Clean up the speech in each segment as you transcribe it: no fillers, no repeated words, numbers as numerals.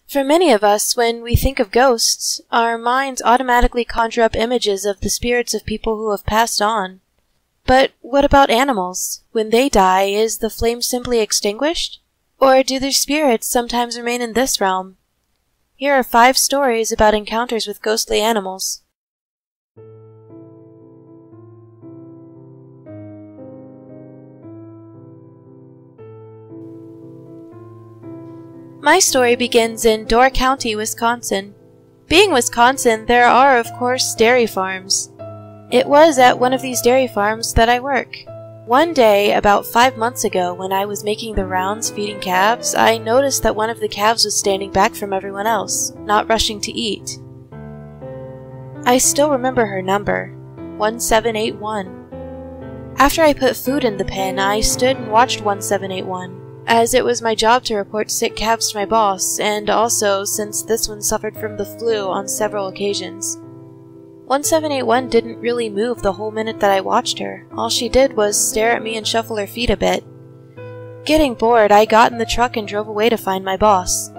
For many of us, when we think of ghosts, our minds automatically conjure up images of the spirits of people who have passed on. But what about animals? When they die, is the flame simply extinguished? Or do their spirits sometimes remain in this realm? Here are 5 stories about encounters with ghostly animals. My story begins in Door County, Wisconsin. Being Wisconsin, there are, of course, dairy farms. It was at one of these dairy farms that I work. One day, about 5 months ago, when I was making the rounds feeding calves, I noticed that one of the calves was standing back from everyone else, not rushing to eat. I still remember her number, 1781. After I put food in the pen, I stood and watched 1781. As it was my job to report sick calves to my boss, and also since this one suffered from the flu on several occasions. 1781 didn't really move the whole minute that I watched her. All she did was stare at me and shuffle her feet a bit. Getting bored, I got in the truck and drove away to find my boss.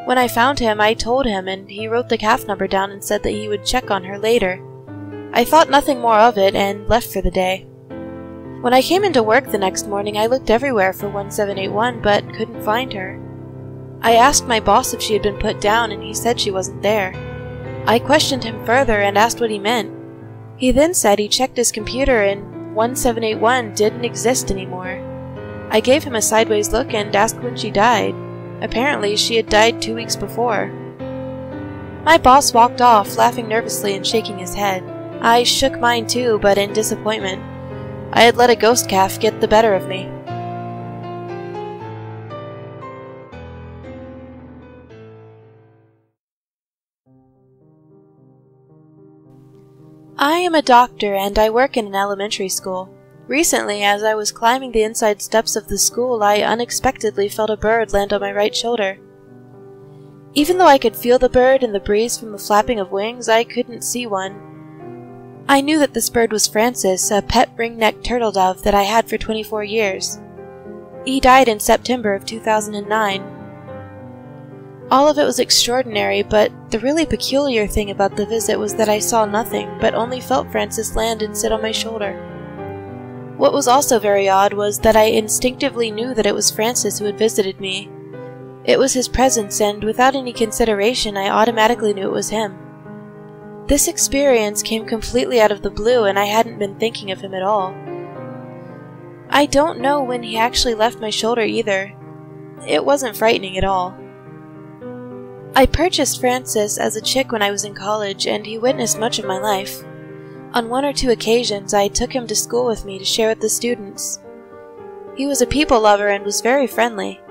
When I found him, I told him, and he wrote the calf number down and said that he would check on her later. I thought nothing more of it and left for the day. When I came into work the next morning, I looked everywhere for 1781, but couldn't find her. I asked my boss if she had been put down, and he said she wasn't there. I questioned him further and asked what he meant. He then said he checked his computer and 1781 didn't exist anymore. I gave him a sideways look and asked when she died. Apparently, she had died 2 weeks before. My boss walked off, laughing nervously and shaking his head. I shook mine too, but in disappointment. I had let a ghost calf get the better of me. I am a doctor and I work in an elementary school. Recently, as I was climbing the inside steps of the school, I unexpectedly felt a bird land on my right shoulder. Even though I could feel the bird and the breeze from the flapping of wings, I couldn't see one. I knew that this bird was Francis, a pet ring-necked turtle dove that I had for 24 years. He died in September of 2009. All of it was extraordinary, but the really peculiar thing about the visit was that I saw nothing, but only felt Francis land and sit on my shoulder. What was also very odd was that I instinctively knew that it was Francis who had visited me. It was his presence, and without any consideration, I automatically knew it was him. This experience came completely out of the blue, and I hadn't been thinking of him at all. I don't know when he actually left my shoulder either. It wasn't frightening at all. I purchased Francis as a chick when I was in college, and he witnessed much of my life. On 1 or 2 occasions, I took him to school with me to share with the students. He was a people lover and was very friendly.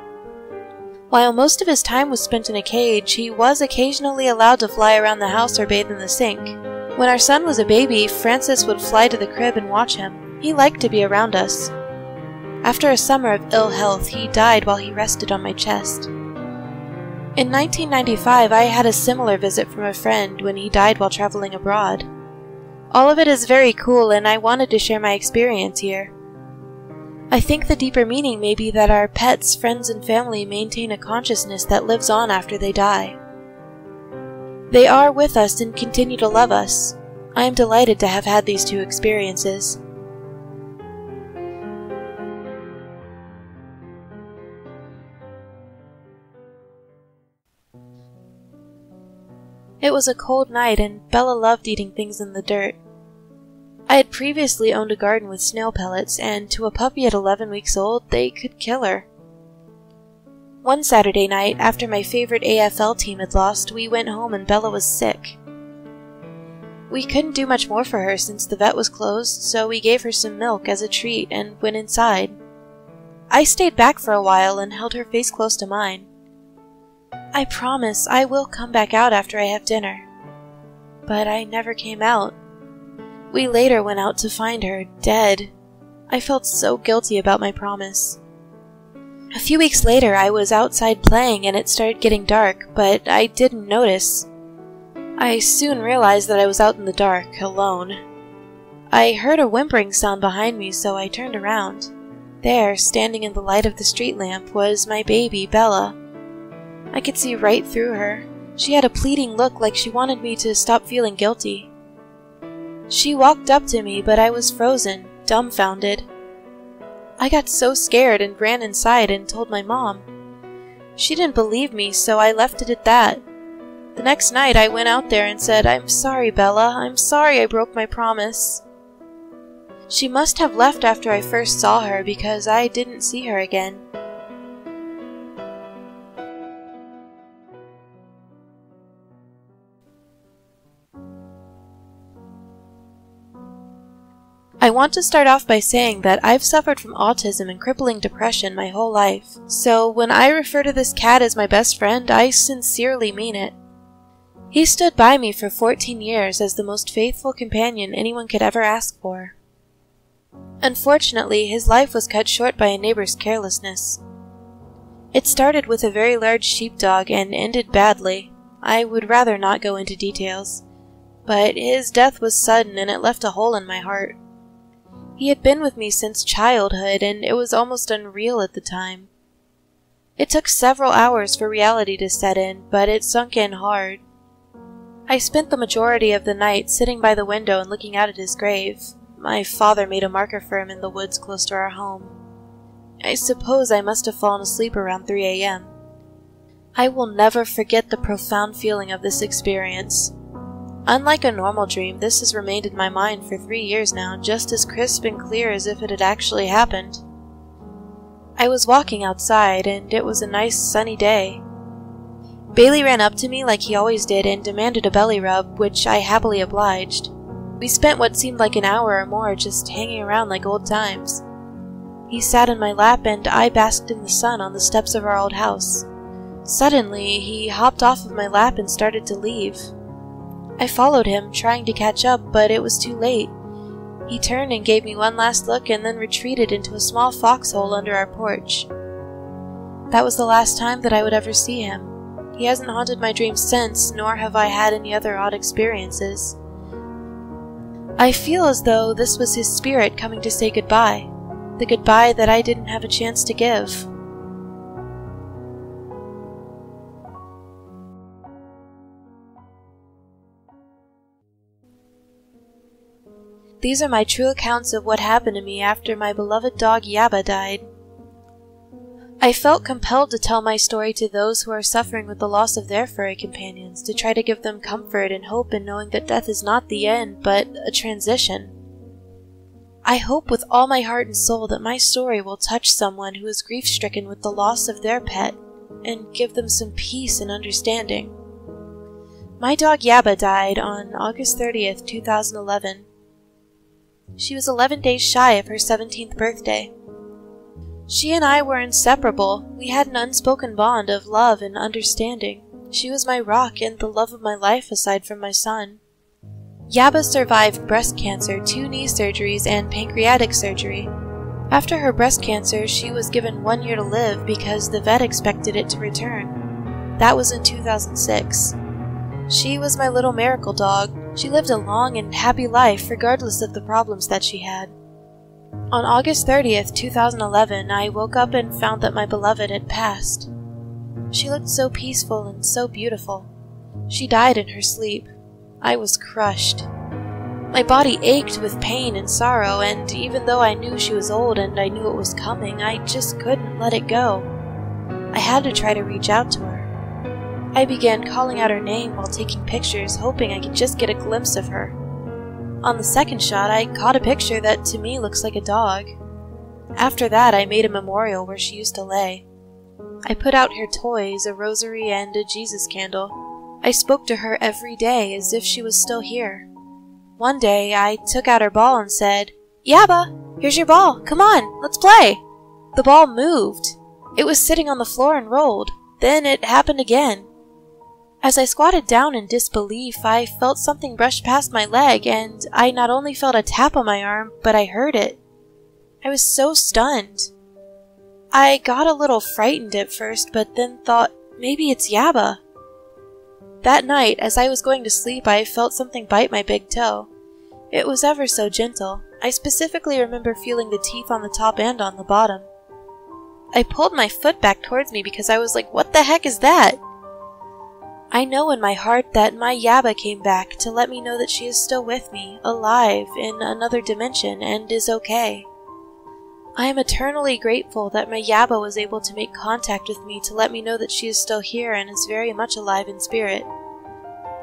While most of his time was spent in a cage, he was occasionally allowed to fly around the house or bathe in the sink. When our son was a baby, Francis would fly to the crib and watch him. He liked to be around us. After a summer of ill health, he died while he rested on my chest. In 1995, I had a similar visit from a friend when he died while traveling abroad. All of it is very cool, and I wanted to share my experience here. I think the deeper meaning may be that our pets, friends, and family maintain a consciousness that lives on after they die. They are with us and continue to love us. I am delighted to have had these 2 experiences. It was a cold night, and Bella loved eating things in the dirt. I had previously owned a garden with snail pellets, and to a puppy at 11 weeks old, they could kill her. One Saturday night, after my favorite AFL team had lost, we went home and Bella was sick. We couldn't do much more for her since the vet was closed, so we gave her some milk as a treat and went inside. I stayed back for a while and held her face close to mine. I promise I will come back out after I have dinner. But I never came out. We later went out to find her, dead. I felt so guilty about my promise. A few weeks later, I was outside playing and it started getting dark, but I didn't notice. I soon realized that I was out in the dark, alone. I heard a whimpering sound behind me, so I turned around. There, standing in the light of the street lamp, was my baby, Bella. I could see right through her. She had a pleading look like she wanted me to stop feeling guilty. She walked up to me, but I was frozen, dumbfounded. I got so scared and ran inside and told my mom. She didn't believe me, so I left it at that. The next night I went out there and said, "I'm sorry, Bella. I'm sorry I broke my promise." She must have left after I first saw her because I didn't see her again. I want to start off by saying that I've suffered from autism and crippling depression my whole life, so when I refer to this cat as my best friend, I sincerely mean it. He stood by me for 14 years as the most faithful companion anyone could ever ask for. Unfortunately, his life was cut short by a neighbor's carelessness. It started with a very large sheepdog and ended badly. I would rather not go into details, but his death was sudden and it left a hole in my heart. He had been with me since childhood, and it was almost unreal at the time. It took several hours for reality to set in, but it sunk in hard. I spent the majority of the night sitting by the window and looking out at his grave. My father made a marker for him in the woods close to our home. I suppose I must have fallen asleep around 3 a.m. I will never forget the profound feeling of this experience. Unlike a normal dream, this has remained in my mind for 3 years now, just as crisp and clear as if it had actually happened. I was walking outside, and it was a nice sunny day. Bailey ran up to me like he always did and demanded a belly rub, which I happily obliged. We spent what seemed like an hour or more just hanging around like old times. He sat in my lap and I basked in the sun on the steps of our old house. Suddenly, he hopped off of my lap and started to leave. I followed him, trying to catch up, but it was too late. He turned and gave me one last look and then retreated into a small foxhole under our porch. That was the last time that I would ever see him. He hasn't haunted my dreams since, nor have I had any other odd experiences. I feel as though this was his spirit coming to say goodbye, the goodbye that I didn't have a chance to give. These are my true accounts of what happened to me after my beloved dog Yaba died. I felt compelled to tell my story to those who are suffering with the loss of their furry companions, to try to give them comfort and hope in knowing that death is not the end, but a transition. I hope with all my heart and soul that my story will touch someone who is grief-stricken with the loss of their pet, and give them some peace and understanding. My dog Yaba died on August 30th, 2011. She was 11 days shy of her 17th birthday. She and I were inseparable. We had an unspoken bond of love and understanding. She was my rock and the love of my life aside from my son. Yaba survived breast cancer, 2 knee surgeries, and pancreatic surgery. After her breast cancer, she was given 1 year to live because the vet expected it to return. That was in 2006. She was my little miracle dog. She lived a long and happy life regardless of the problems that she had. On August 30th, 2011, I woke up and found that my beloved had passed. She looked so peaceful and so beautiful. She died in her sleep. I was crushed. My body ached with pain and sorrow, and even though I knew she was old and I knew it was coming, I just couldn't let it go. I had to try to reach out to her. I began calling out her name while taking pictures, hoping I could just get a glimpse of her. On the second shot, I caught a picture that to me looks like a dog. After that, I made a memorial where she used to lay. I put out her toys, a rosary, and a Jesus candle. I spoke to her every day as if she was still here. One day, I took out her ball and said, "Yaba, here's your ball. Come on, let's play." The ball moved. It was sitting on the floor and rolled. Then it happened again. As I squatted down in disbelief, I felt something brush past my leg, and I not only felt a tap on my arm, but I heard it. I was so stunned. I got a little frightened at first, but then thought, maybe it's Yaba. That night, as I was going to sleep, I felt something bite my big toe. It was ever so gentle. I specifically remember feeling the teeth on the top and on the bottom. I pulled my foot back towards me because I was like, what the heck is that? I know in my heart that my Yaba came back to let me know that she is still with me, alive, in another dimension, and is okay. I am eternally grateful that my Yaba was able to make contact with me to let me know that she is still here and is very much alive in spirit.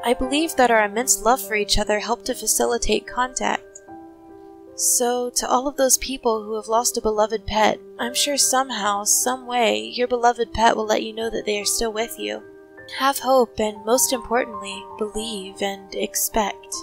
I believe that our immense love for each other helped to facilitate contact. So, to all of those people who have lost a beloved pet, I'm sure somehow, some way, your beloved pet will let you know that they are still with you. Have hope and, most importantly, believe and expect.